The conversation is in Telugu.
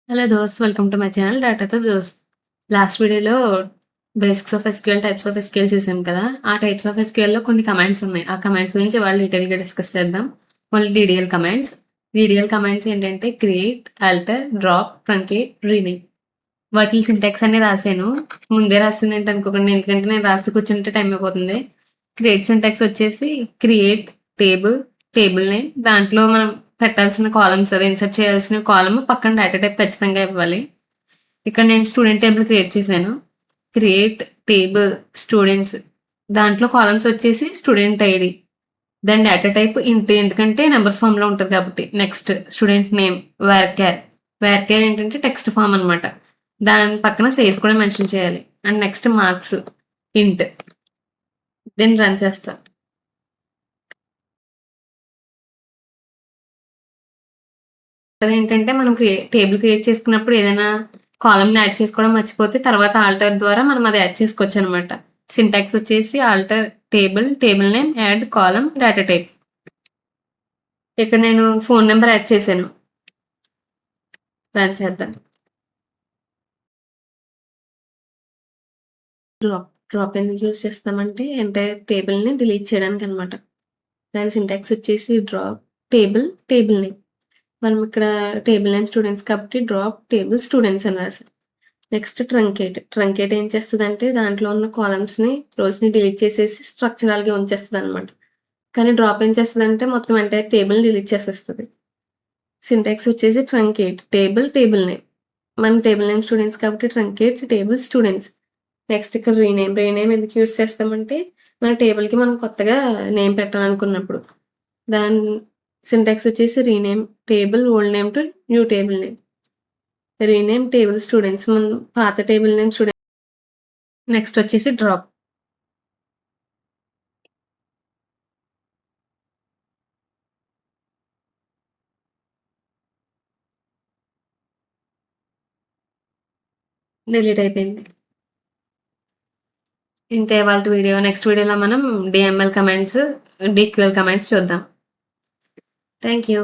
హలో దోస్త్, వెల్కమ్ టు మై ఛానల్ డాటాతో దోస్త్. లాస్ట్ వీడియోలో basics of SQL, types of SQL చూసాం కదా. ఆ టైప్స్ ఆఫ్ ఎస్క్యూఎల్లో కొన్ని కమాండ్స్ ఉన్నాయి. ఆ కమాండ్స్ గురించి వాళ్ళు డీటెయిల్గా డిస్కస్ చేద్దాం. Only DDL commands. DDL commands ఏంటంటే create, alter, drop, truncate, rename. వాటి సింటాక్స్ అన్ని రాశాను. ముందే రాసింది ఏంటి అనుకోకండి, ఎందుకంటే నేను రాస్తూ కూర్చుంటే టైం అయిపోతుంది. క్రియేట్ సింటాక్స్ వచ్చేసి క్రియేట్ టేబుల్, టేబుల్ నేమ్, దాంట్లో మనం పెట్టాల్సిన కాలమ్స్, అది ఇన్సర్ట్ చేయాల్సిన కాలమ్ పక్కన డేటా టైప్ ఖచ్చితంగా ఇవ్వాలి. ఇక్కడ నేను స్టూడెంట్ టేబుల్ క్రియేట్ చేశాను. క్రియేట్ టేబుల్ స్టూడెంట్స్, దాంట్లో కాలమ్స్ వచ్చేసి స్టూడెంట్ ఐడి, దాని డేటా టైప్ ఇంట్, ఎందుకంటే నెంబర్స్ ఫామ్ లో ఉంటుంది కాబట్టి. నెక్స్ట్ స్టూడెంట్ నేమ్ వేర్ క్యార్ ఏంటంటే టెక్స్ట్ ఫామ్ అనమాట. దాని పక్కన సేఫ్ కూడా మెన్షన్ చేయాలి. అండ్ నెక్స్ట్ మార్క్స్ ఇంట్. దెన్ రన్ చేస్తా. ఏంటంటే మనం టేబుల్ క్రియేట్ చేసుకున్నప్పుడు ఏదైనా కాలమ్ యాడ్ చేసుకోవడం మర్చిపోతే తర్వాత ఆల్టర్ ద్వారా మనం అది యాడ్ చేసుకోవచ్చు అనమాట. సింటాక్స్ వచ్చేసి alter table, table name, add column, data type. ఇక్కడ నేను ఫోన్ నెంబర్ యాడ్ చేశాను. రన్ చేద్దాం. డ్రాప్ ఎందుకు యూజ్ చేస్తామంటే ఎంటైర్ టేబుల్ని డిలీట్ చేయడానికి అనమాట. దాని సింటాక్స్ వచ్చేసి డ్రాప్ టేబుల్ నేమ్. మనం ఇక్కడ టేబుల్ నేమ్ స్టూడెంట్స్ కాబట్టి డ్రాప్ టేబుల్ స్టూడెంట్స్ అని రాసాం. నెక్స్ట్ ట్రంకేట్ ఏం చేస్తుందంటే దాంట్లో ఉన్న కాలమ్స్ని, రోస్ని డిలీట్ చేసేసి స్ట్రక్చరల్గా ఉంచేస్తుంది అనమాట. కానీ డ్రాప్ ఏం చేస్తుందంటే మొత్తం ఎంటైర్ టేబుల్ డిలీట్ చేసేస్తుంది. సింటాక్స్ వచ్చేసి ట్రంకేట్ టేబుల్ నేమ్. మన టేబుల్ నేమ్ స్టూడెంట్స్ కాబట్టి ట్రంకేట్ టేబుల్ స్టూడెంట్స్. నెక్స్ట్ ఇక్కడ రీనేమ్ ఎందుకు యూజ్ చేస్తామంటే మన టేబుల్కి మనం కొత్తగా నేమ్ పెట్టాలనుకున్నప్పుడు. దాని సింటాక్స్ వచ్చేసి rename table old name to new table name. Rename table students, ముందు పాత టేబుల్ నేమ్ స్టూడెంట్స్. నెక్స్ట్ వచ్చేసి డ్రాప్. డిలీట్ అయిపోయింది. ఇంతే వాళ్ళ వీడియో. నెక్స్ట్ వీడియోలో మనం డిఎంఎల్ కమెంట్స్, డిక్యూఎల్ కమెంట్స్ చూద్దాం. Thank you.